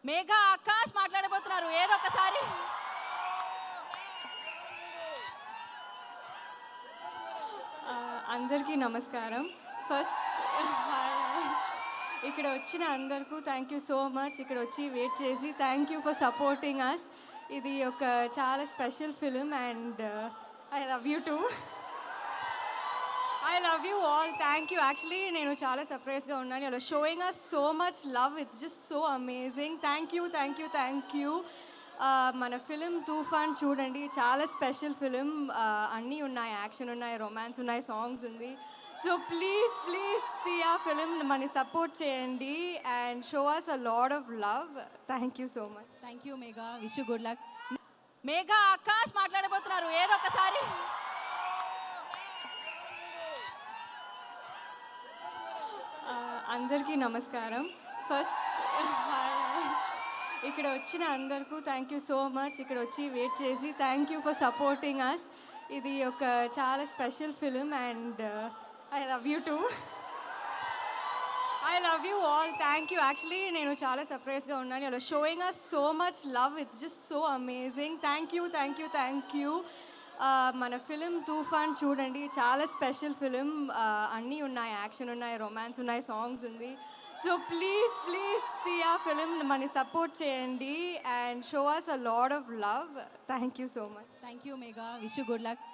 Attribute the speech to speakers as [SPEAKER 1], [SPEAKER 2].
[SPEAKER 1] మేఘా ఆకాష్ మాట్లాడబోతున్నారు. ఏదో ఒకసారి
[SPEAKER 2] అందరికీ నమస్కారం. ఫస్ట్ ఇక్కడ వచ్చిన అందరికీ థ్యాంక్ యూ సో మచ్. ఇక్కడ వచ్చి వెయిట్ చేసి thank you for supporting us. ఇది ఒక చాలా special film and I love you too. I love you all. Thank you. Actually నేను చాలా సర్ప్రైజ్గా ఉన్నాను. You're showing us so much love. It's just so amazing. Thank you thank you thank you. మన film Toofan చూడండి. చాలా special film. అన్నీ ఉన్నాయి, action ఉన్నాయి, రొమాన్స్ ఉన్నాయి, సాంగ్స్ ఉంది. సో ప్లీజ్ ప్లీజ్ సీ ఆ ఫిలిం. మన సపోర్ట్ చేయండి and show us a lot of love. Thank you so much.
[SPEAKER 1] Thank you Megha. Wish you good luck. Megha Akash మాట్లాడబోతున్నారు. ఏదో ఒకసారి
[SPEAKER 2] అందరికీ నమస్కారం. ఫస్ట్ ఇక్కడ వచ్చిన అందరికీ థ్యాంక్ యూ సో మచ్. ఇక్కడ వచ్చి వెయిట్ చేసి thank you for supporting us. ఇది ఒక చాలా special film and I love you too. I love you all. Thank you. Actually నేను చాలా సర్ప్రైజ్గా ఉన్నాను. You're showing us so much love. It's just so amazing. Thank you thank you thank you. మన film Toofan చూడండి. చాలా special film. అన్నీ ఉన్నాయి, action ఉన్నాయి, రొమాన్స్ ఉన్నాయి, సాంగ్స్ ఉంది. సో ప్లీజ్ ప్లీజ్ సీ ఆ ఫిలిం. మన సపోర్ట్ చేయండి and show us a lot of love. Thank you so much.
[SPEAKER 1] Thank you Megha. Wish you good luck.